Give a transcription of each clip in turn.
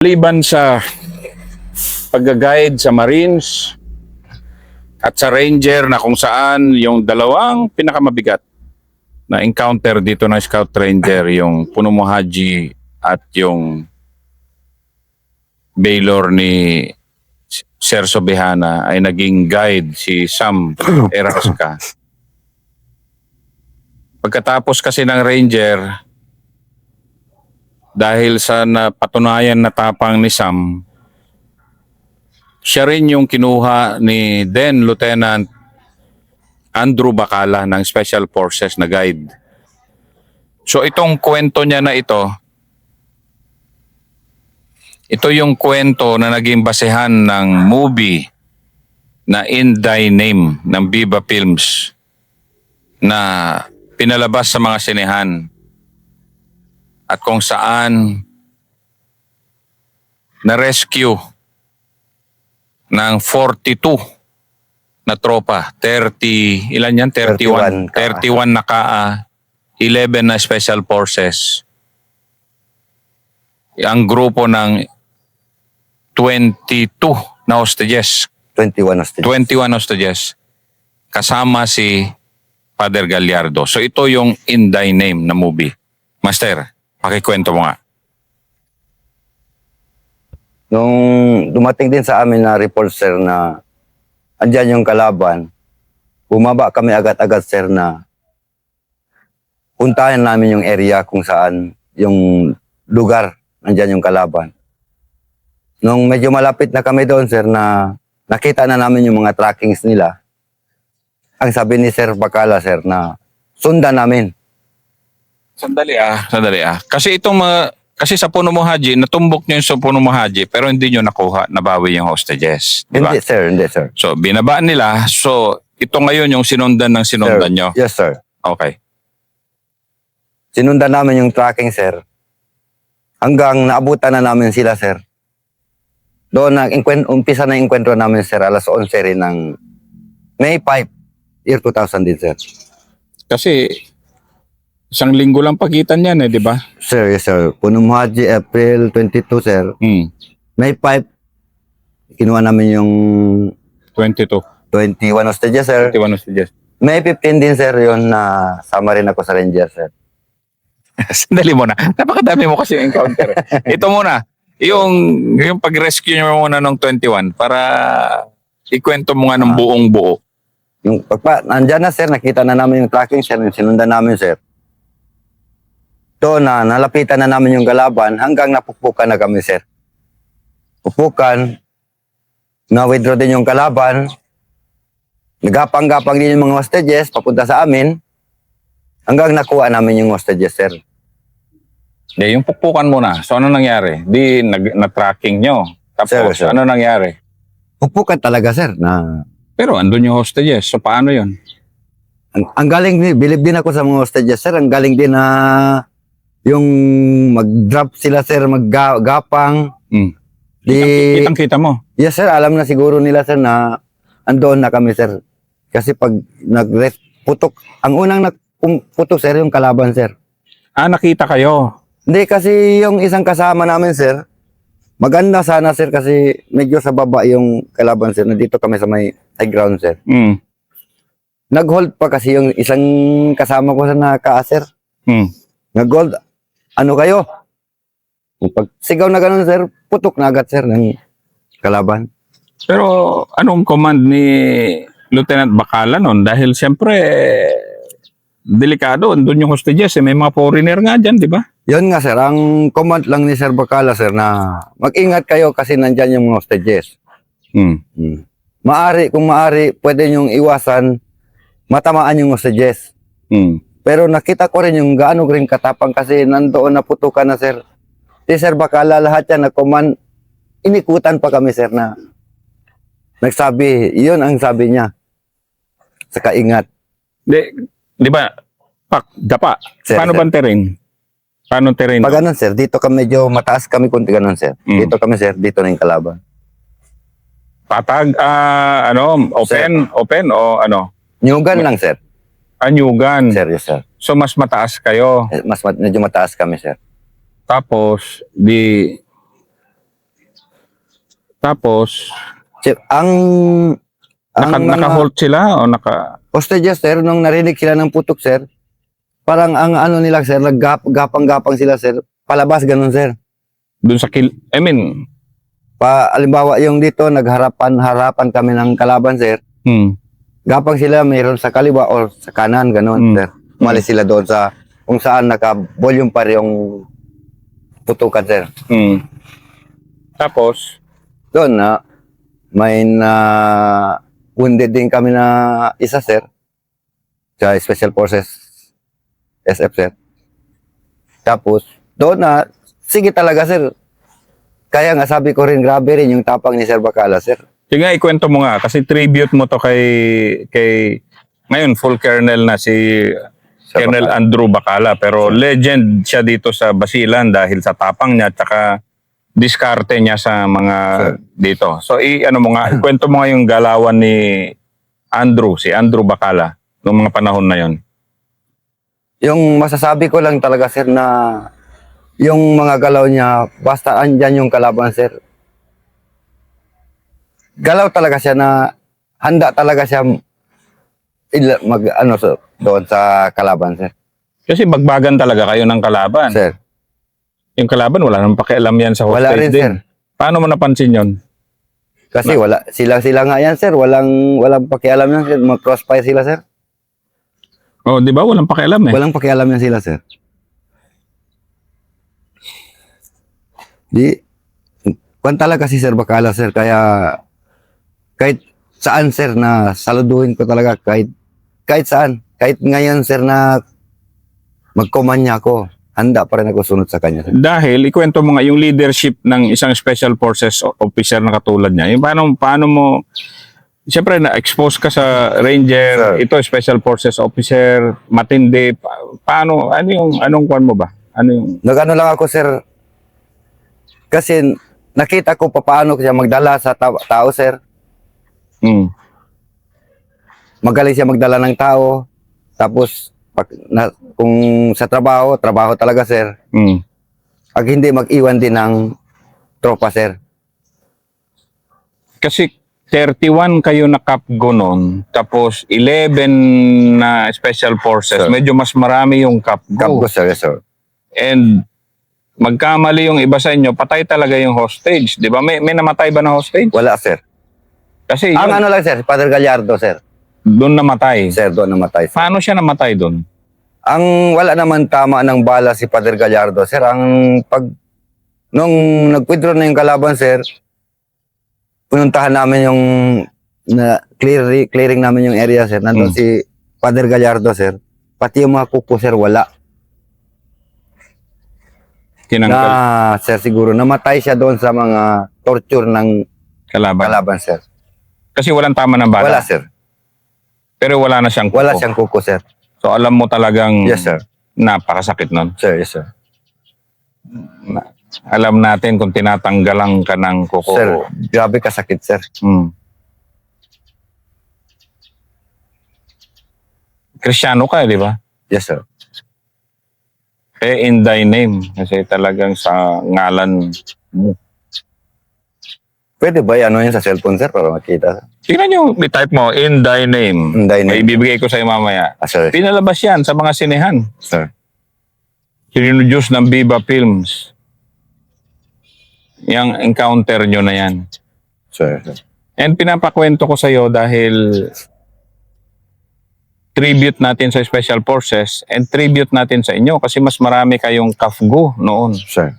Liban sa pag-guide sa Marines at sa Ranger na kung saan yung dalawang pinakamabigat na encounter dito ng Scout Ranger, yung Puno Mo Haji at yung Baylor ni Sir Sobihana, ay naging guide si Sam Erasca. Pagkatapos kasi ng Ranger, dahil sa napatunayan na tapang ni Sam, siya rin yung kinuha ni then Lieutenant Andrew Bacala ng Special Forces na guide. So itong kwento niya na ito yung kwento na naging basehan ng movie na In Thy Name ng Viva Films na pinalabas sa mga sinehan, at kung saan na-rescue ng 42 na tropa, 30, ilan yan? 31 na KA, 11 na Special Forces. Ang grupo ng 22 na hostages. 21 hostages. 21 hostages. Kasama si Father Gallardo. So ito yung In Thy Name na movie. Master, pakikwento mo nga. Nung dumating din sa amin na report, sir, na andyan yung kalaban, bumaba kami agad-agad, sir, na puntahan namin yung area kung saan yung lugar andyan yung kalaban. Nung medyo malapit na kami doon, sir, na nakita na namin yung mga trackings nila, ang sabi ni Sir Bacala, sir, na sundan namin. Sandali ah. Kasi kasi sa Puno Mo Haji, natumbok niyo yung sa Puno Mo Haji, pero hindi niyo nakuha, nabawi yung hostages. Diba? Hindi, sir. So, binabaan nila. So, ito ngayon yung sinundan ng sinundan nyo. Yes, sir. Okay. Sinundan namin yung tracking, sir. Hanggang naabutan na namin sila, sir. Doon umpisa na enkwentro namin, sir, alas 11 rin ng May 5, year 2000 din, sir. Kasi, isang linggo lang pagitan yan di ba? Sir, yes, sir. Puno Mo Haji, April 22, sir. May 5, kinuha namin yung 22. 21 hostages, sir. 21 hostages. May 15 din, sir, yun na sama rin ako sa Ranger, sir. Sandali muna. Napakadami mo kasi yung encounter. Ito muna. Yung pag-rescue nyo muna ng 21 para ikwento mo nga ng buong buo. Yung nandyan na, sir, nakita na namin yung tracking, sir, yung sinundan namin, sir. Doon na, nalapitan na namin yung kalaban hanggang napukpukan na kami, sir. Pupukan, na-withdraw din yung kalaban, nagapang-gapang din yung mga hostages, papunta sa amin, hanggang nakuha namin yung hostages, sir. Yung pukpukan muna. So ano nangyari? Di na-tracking nyo. Tapos Sir. ano nangyari? Pupukan talaga, sir, na... Pero andun yung hostages. So paano yun? Ang galing, bilib din ako sa mga hostages, sir. Ang galing din na yung mag-drop sila, sir, mag-gapang. Kitang-kita mo. Yes, sir. Alam na siguro nila, sir, na andoon na kami, sir. Kasi pag putok, ang unang putok, sir, yung kalaban, sir. Nakita kayo. Hindi, kasi yung isang kasama namin, sir, maganda sana, sir, kasi medyo sa baba yung kalaban, sir. Nandito kami sa may high ground, sir. Nag-hold pa kasi yung isang kasama ko sa naka-sir. Nag-hold. Ano kayo? Pag sigaw na ganun, sir, putok na agad, sir, ng kalaban. Pero anong command ni Lieutenant Bacala nun? Dahil siyempre, delikado. Andun yung hostages. May mga foreigner nga dyan, di ba? Yun nga, sir. Ang command lang ni Sir Bacala, sir, na mag-ingat kayo kasi nandyan yung mga hostages. Kung maari, pwede nyong iwasan, matamaan yung hostages. Pero nakita ko rin yung gaano rin katapang kasi nandoon na putukan na, sir. Si Sir Bacala, lahat yan na command, inikutan pa kami, sir, na nagsabi, yun ang sabi niya. Sa kaingat. Di ba? Dapa. Sir, Paano sir. bang terrain? Paano terrain? Pag ganun, sir, dito kami medyo mataas kami kunti ganun, sir. Dito kami, sir, dito na yung kalaban. Patag, open o ano? Nyugan lang, sir. Anyugan. Sir, yes, sir. So mas mataas kayo. Medyo mataas kami, sir. Tapos, Tapos, Sir, ang mga naka-halt sila o naka... hostages, sir, nung narinig sila ng putok, sir, parang ang ano nila, sir, naggapang-gapang sila, sir, palabas, ganun, sir. Dun sa I mean, Alimbawa, yung dito, nagharapan kami ng kalaban, sir, gapang sila, mayroon sa kaliwa or sa kanan, ganun, sir. Umalis sila doon sa, kung saan naka-volume pa rin yung putukan, sir. Tapos, Doon na, may wounded din kami na isa, sir, sa Special Forces SF, sir. Tapos, doon na, sige talaga, sir. Kaya nga sabi ko rin, grabe rin yung tapang ni Sir Bacala, sir. sige nga, ikwento mo nga kasi tribute mo to kay ngayon full colonel na si Sir Colonel Bacala. Andrew Bacala, pero legend siya dito sa Basilan dahil sa tapang niya at saka diskarte niya sa mga dito. So ano mo nga, ikwento mo nga yung galawan ni si Andrew Bacala noong mga panahon na yon. Yung masasabi ko lang talaga, sir, na yung mga galaw niya, basta andyan yung kalaban, sir. Galaw talaga siya na handa talaga siya doon sa kalaban, sir. Kasi bagbagan talaga kayo ng kalaban. Sir, Yung kalaban wala nang pakialam yan sa wala hostage rin, din. sir. Paano mo napansin yon? Kasi sila nga yan, sir. Walang pakialam yan, sir. Mag-crossfire sila, sir. Oh, di ba? Walang pakialam eh. Walang pakialam yan sila, sir. Kung talaga si Sir Bacala, sir, kaya kahit saan, sir, na saluduhin ko talaga, kahit saan. Kahit ngayon, sir, na magkumanya ako, handa pa rin ako sunod sa kanya, sir. Dahil, ikwento mo nga yung leadership ng isang special forces officer na katulad niya. Yung paano mo, siyempre na-expose ka sa ranger, Sir. ito special forces officer, matindi, paano, anong kwan mo ba? Ano yung, Nagano lang ako, sir, kasi nakita ko paano siya magdala sa tao, sir. Magaling siya magdala ng tao. Tapos, kung sa trabaho talaga, sir. Pag hindi mag-iwan din ng tropa, sir. Kasi 31 kayo na Capgo noon, tapos 11 na special forces, Sir. medyo mas marami yung Capgo. Kapgo, sir, yes, sir. And magkamali yung iba sa inyo, patay talaga yung hostage. Di ba? May namatay ba na hostage? Wala, sir. Kasi Ang yun, ano lang, sir, Father Gallardo, sir. doon namatay. Sir, doon namatay. Sir. Paano siya namatay doon? Ang wala naman tama ng bala si Father Gallardo, sir. Nung nag-withdraw na yung kalaban, sir, pununtahan namin yung clearing namin yung area, sir. Nandun si Father Gallardo, sir. Pati yung mga kuko, sir, wala. Tinanggal Sir, siguro namatay siya doon sa mga torture ng kalaban. kalaban, sir. Kasi walang tama ng bala. Wala, sir. Pero wala na siyang kuko. Wala siyang kuko, sir. So alam mo talagang Yes, sir. napakasakit nun. Sir, yes, sir. Alam natin kung tinatanggalan ka ng kuko. Sir, grabe kasakit, sir. Kristyano ka, di ba? Yes, sir. In thy name. Kasi talagang sa ngalan mo. Pwede ba ano yun sa cellphone, sir, para makita? Tingnan nyo, i-type mo, in thy name. In thy name. May ibibigay ko sa'yo mamaya. Sir. Pinalabas yan sa mga sinehan. Sir. Sinuduce ng Viva Films. Yung encounter nyo na yan. Sir. And pinapakwento ko sa'yo dahil tribute natin sa Special Forces and tribute natin sa inyo kasi mas marami kayong kafgo noon Sir.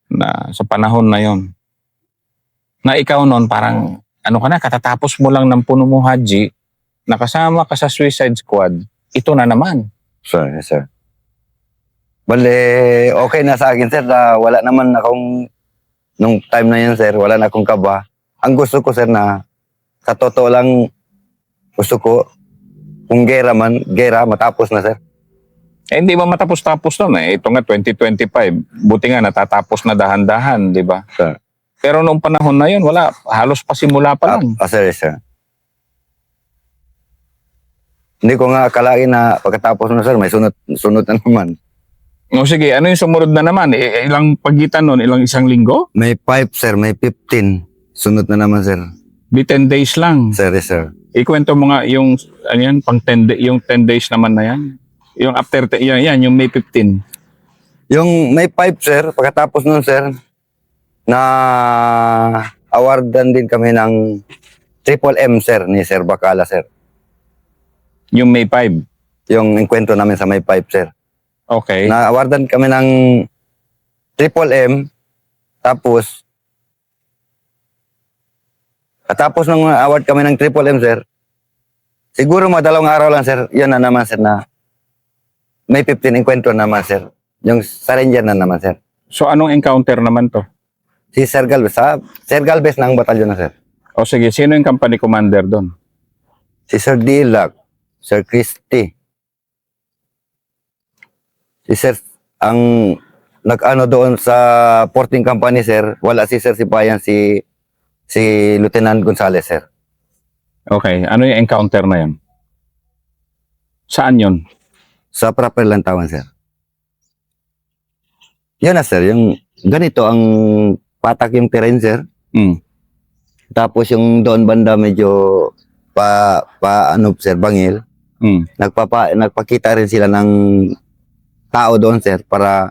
na sa panahon na yon. Na ikaw noon parang ano ka na, katatapos mo lang ng puno mo haji, nakasama ka sa suicide squad, ito na naman. Sir, yes, sir. Bale, okay na sa akin, sir, na wala naman akong, nung time na yun, sir, wala na akong kaba. Ang gusto ko, sir, na sa totoo lang, gusto ko, kung gera man, gera, matapos na, sir. Eh, hindi ba matapos-tapos noon eh. Ito nga, 2025. Buti nga, natatapos na dahan-dahan, di ba? Sir. Pero noong panahon na yun, wala. Halos pasimula pa lang. Sir, yes, sir. Hindi ko nga akalain na pagkatapos na, sir, may sunod na naman. O sige, ano yung sumunod na naman? Ilang pagitan nun? Ilang isang linggo? May 5, sir. May 15. Sunod na naman, sir. Di 10 days lang. Sir, yes, sir. Ikwento mo nga yung, ano yan, pang 10, yung 10 days naman na yan. Yung after, yan, yung May 15. Yung may 5, sir. Pagkatapos nun, sir, na awardan din kami ng Triple M, sir, ni Sir Bacala, sir. Yung May 5. Yung enkwentro namin sa may 5, sir. Okay. Na-awardan kami ng Triple M, tapos, katapos ng award kami ng Triple M, sir, siguro madalawang araw lang, sir, yun na naman, sir, na may 15 enkwentro naman, sir. Yung sa Ranger na naman, sir. So anong encounter naman to? Si Sir Galvez, Sir Galvez ng batalyon na, sir. O sige, sino yung company commander doon? Si Sir Dilac, Sir Christy. Si Sir, ang nag-ano doon sa porting company, sir, wala si Sir Sipayan, si Lieutenant Gonzales, sir. Okay, ano yung encounter na yun? Saan yun? Sa proper lantawan, sir. Yan na, sir. Yung ganito ang patak yung terrain, sir. Mm. Tapos yung doon banda medyo ano, sir, bangil. Mm. Nagpakita rin sila ng tao doon, sir, para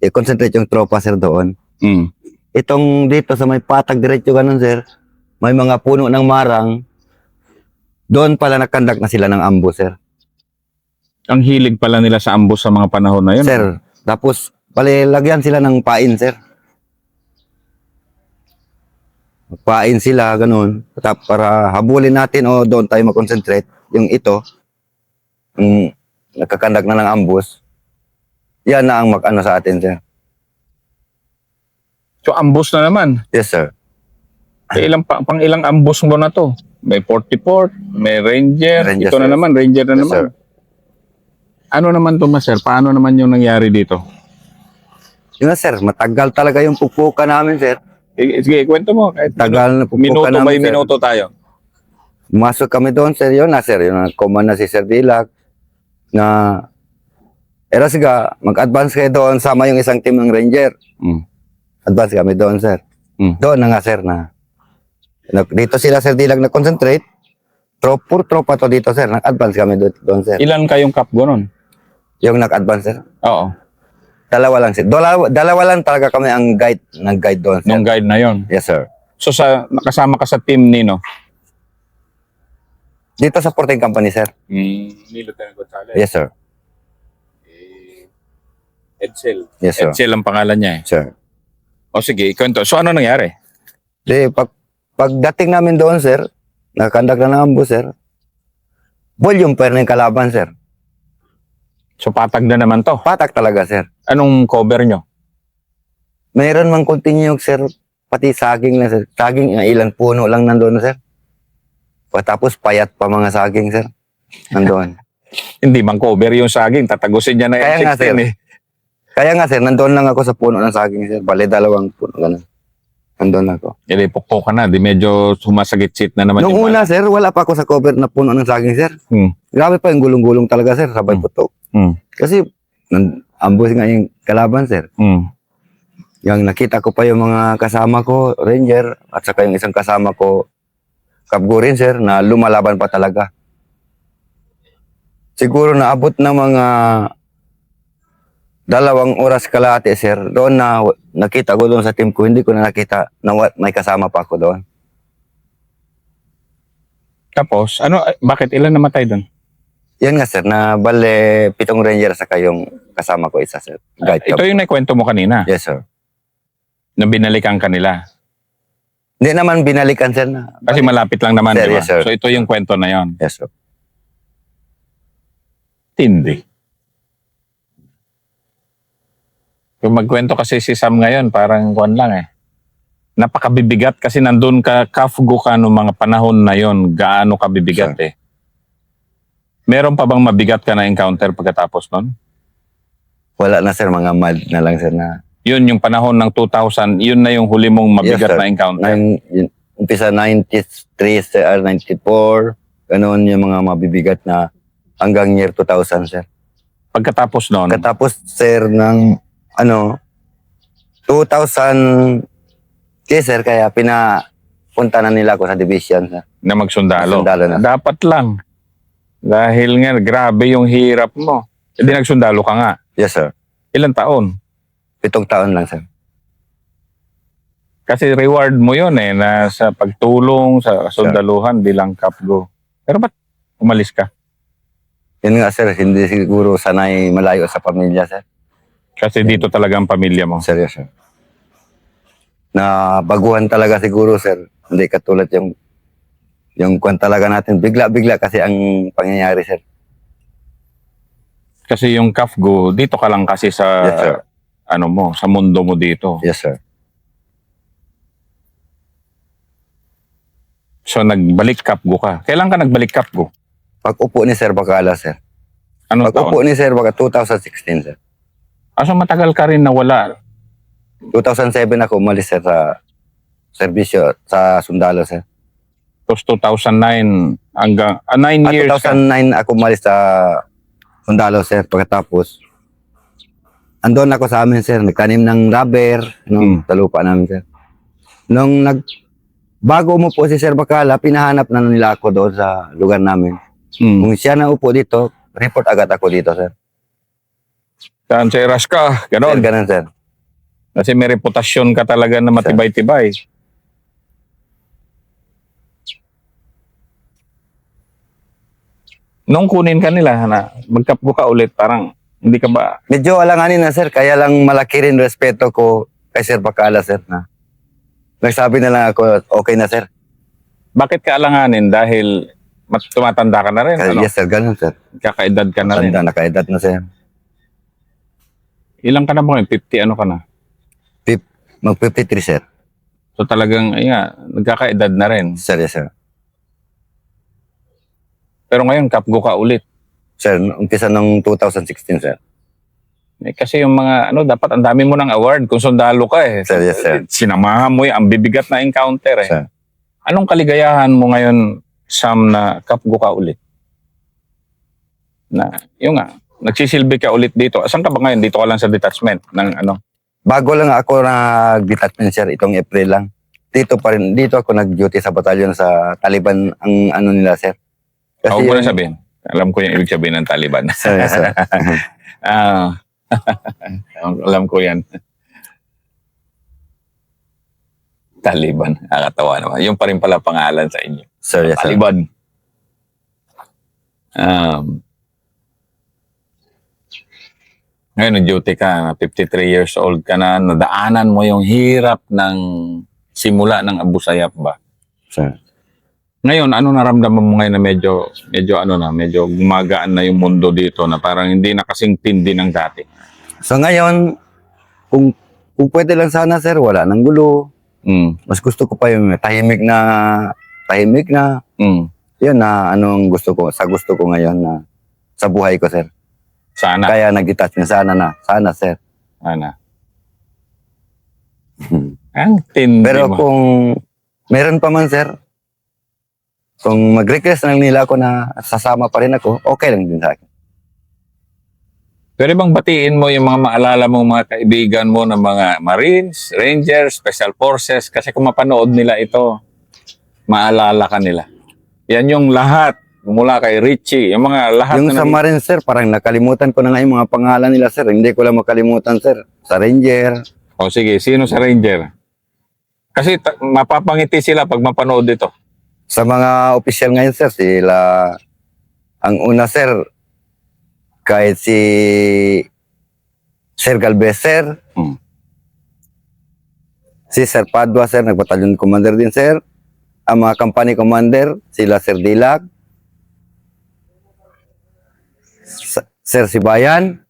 i-concentrate yung tropa, sir, doon. Mm. Itong dito sa may patag diretso ganun, sir, may mga puno ng marang. Doon pala nakandak na sila ng ambush, sir. Ang hilig pala nila sa ambush sa mga panahon na yun. Sir, tapos palilagyan sila ng pain, sir. Pain sila, ganun. Para habulin natin o doon tayo mag-concentrate. Yung ito, nagkakandak na ng ambush. Yan na ang mag-ano sa atin, sir. So ambush na naman. Yes, sir. Pang ilang ambush mo na to? May 44, may Ranger. Ranger, Ito na sir. naman, Ranger na Yes, naman. sir. Ano naman to, sir? Paano naman yung nangyari dito? Yun na, sir. Matagal talaga yung pupuka namin, sir. Sige, kwento mo. Kahit Tagal na pupuka minuto namin, by sir. minuto tayo. Masok kami doon, sir. Yun na, sir. Yun na, command na si Sir Dilac na siga, mag-advance kayo doon, sama yung isang team ng Ranger. Mm. Advance kami doon, sir. Mm. Doon na nga, sir, na dito sila, Sir Dilac, na-concentrate. Puro tropa to dito, sir. Nag-advance kami doon, sir. Ilan kayong kapgo nun? Yung nag-advance, sir. Oo. Dalawa lang, sir. Dalawa lang talaga kami ang nag-guide doon, sir. Nung guide na yon. Yes, sir. So nakasama ka sa team Nino? Dito sa porting company, sir. Ni Lieutenant Gonzales. Yes, sir. Edsel. Yes, sir. Edsel ang pangalan niya eh. Sir. O sige, kwento. So ano nangyari? Di, pagdating namin doon, sir, nakakandak na ng ambush, sir. Volume pa rin yung kalaban, sir. So patag na naman to. Patak talaga, sir. Anong cover nyo? Mayroon mang continue, sir, pati saging na, sir. Saging, ilan puno lang nandoon, sir. Tapos payat pa mga saging, sir. Nandoon. Hindi man cover yung saging. Tatagusin niya na Kaya nga, M16 sir. eh. Kaya nga, sir, nandoon lang ako sa puno ng saging, sir. Bale, 2 puno, ganun. Nandoon ako. Ilipok ka na. Di medyo sumasagit-sit na naman Nung yung una, sir, wala pa ako sa cover na puno ng saging, sir. Grabe pa yung gulong-gulong talaga, sir. Sabay putok. Kasi, ambush nga yung kalaban, sir. Yung nakita ko pa yung mga kasama ko, Ranger, at saka yung isang kasama ko, Kapgo rin, sir, na lumalaban pa talaga. Siguro naabot ng mga 2 oras kalahati, sir. Doon na nakita ko doon sa team ko, hindi ko na nakita na may kasama pa ako doon. Tapos, bakit ilan namatay doon? Yan nga, sir, na bale 7 Ranger saka yung kasama ko isa, sir. Guide Ito yung naikwento mo kanina, Yes, sir. na binalikan kanila. Hindi naman binalikan, sir, na. Kasi malapit lang naman, Sir, di ba? yes, sir. So ito yung kwento na yon. Yes, sir. Tindi. Yung magkwento kasi si Sam ngayon, parang kwan lang eh. Napakabibigat kasi nandun ka, kafgo ka noong mga panahon na yon, gaano kabibigat eh. Meron pa bang mabigat ka na encounter pagkatapos nun? Wala na, sir, mga mad na lang, sir, na. Yun yung panahon ng 2000, yun na yung huli mong mabigat Yes, sir. na encounter. Umpisa 93, sir, 94, ganoon yung mga mabibigat na hanggang year 2000, sir. Pagkatapos noon, Katapos, sir, ng, 2000, sir, kaya pinapunta na nila ako sa division, sir. na magsundalo. Magsundalo na. Dapat lang. Dahil nga, grabe yung hirap mo. Hindi nagsundalo ka nga. Yes, sir. Ilang taon? 7 taon lang, sir. Kasi reward mo yun na sa pagtulong sa sundaluhan bilang kapgo. Pero ba't umalis ka? Yun nga, sir, hindi siguro sanay malayo sa pamilya, sir. Kasi dito talaga ang pamilya mo. Seryoso. Na baguhan talaga siguro, sir. Hindi katulad yung kwan talaga natin. Bigla-bigla kasi ang pangyayari, sir. Kasi yung kapgo, dito ka lang kasi sa Yes, sir. sa mundo mo dito. Yes, sir. So nagbalik kapgo ka. Kailan ka nagbalik kapgo? Pag-upo ni Sir Bacala, sir. Anong Pag-upo taon? ni Sir Bacala, 2016, sir. So matagal ka rin nawala. 2007 ako umalis, sir, sa serbisyo sa Sundalo, sir. Tapos 2009 hanggang 9 years ka. 2009 ako umalis sa Sundalo, sir. Pagkatapos, andon ako sa amin, sir. Nagtanim ng rubber, sa lupa namin, sir. Bago umupo si Sir Bacala, pinahanap na nila ako doon sa lugar namin. Kung siya na upo dito, report agad ako dito, sir. Saan sa Eras ka? Sir, Ganon. ganun, sir. Kasi may reputasyon ka talaga na matibay-tibay. Nung kunin ka nila na magkapgo ka ulit, parang hindi ka ba... Medyo alanganin na, sir. Kaya lang malaki rin respeto ko kay Sir Bacala, sir. Na nagsabi na lang ako, okay na, sir. Bakit ka alanganin? Dahil tumatanda ka na rin. Ano? Yes, sir. Ganun, sir. Kakaedad ka na rin. Tanda, nakaedad na, sir. Ilang ka na ba ngayon? 50 ano ka na? Mag-53, sir. So talagang, nagkakaedad na rin. Sir, yes, sir. Pero ngayon, kapgo ka ulit. Sir, umpisa ng 2016, sir. Kasi yung mga, dapat ang dami mo ng award kung sundalo ka eh. Sir, yes, sir. Sinamahan mo ang bibigat na encounter eh. Sir. Anong kaligayahan mo ngayon, Sam, na kapgo ka ulit? Nagsisilbi ka ulit dito. Saan ka ba ngayon? Dito ka lang sa detachment ng Bago lang ako nag-detachment, sir, itong April lang. Dito ako nag-duty sa batalyon sa Taliban ang nila, sir. Huwag mo na sabihin. Alam ko yung ibig sabihin ng Taliban. Sir, yes, sir. Alam ko yan. Taliban. Nakakatawa naman. Yung pa rin pala pangalan sa inyo. Sir, yes, sir. Taliban. Ngayon, nag-duty ka, 53 years old ka na, nadaanan mo yung hirap ng simula ng Abu Sayyaf ba? Sir. Ngayon, ano naramdaman mo ngayon na medyo gumagaan na yung mundo dito na parang hindi na kasing tindi ng dati? So ngayon, kung pwede lang sana, sir, wala nang gulo. Mas gusto ko pa yung tahimik na. Yun na gusto ko ngayon na sa buhay ko, sir. Sana. Kaya nag-detachment sana, sir. Sana. Ang tindi Pero mo. kung meron pa man, sir, kung mag-request lang nila ako na sasama pa rin ako, okay lang din sa akin. Pwede bang batiin mo yung mga maalala mong mga kaibigan mo ng mga Marines, Rangers, Special Forces? Kasi kung mapanood nila ito, maalala ka nila. Yan yung lahat, mula kay Richie, yung mga lahat Yung sa Marines, sir, parang nakalimutan ko na nga yung mga pangalan nila, sir. Hindi ko lang makalimutan, sir. Sa Ranger. O sige, sino sa Ranger? Kasi mapapangiti sila pag mapanood ito. Sa mga opisyal ngayon, sir, sila, ang una, sir, kahit si Sir Galvez, sir, si Sir Padua, sir, nag-battalion commander din, sir. Ang mga company commander, sila Sir Dilac, Sir Sibayan,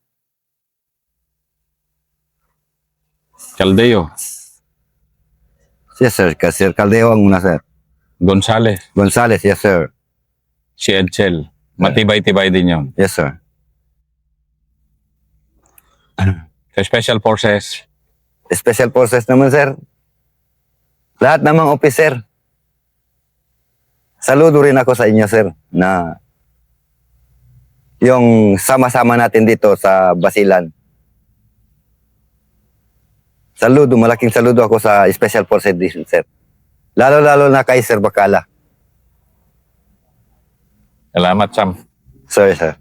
Caldeo, yes, sir, Sir Caldeo ang una, sir. Gonzales, Gonzales, yes, sir. si Edsel. Matibay-tibay din yun. Yes, sir. Sa Special Forces, Special Forces naman, sir. Lahat namang officer. Saludo rin ako sa inyo, sir, na yung sama-sama natin dito sa Basilan. Saludo, malaking saludo ako sa Special Forces Division, sir. Lalo-lalo na kay Sir Bacala. Salamat, Sam. Sorry, sir.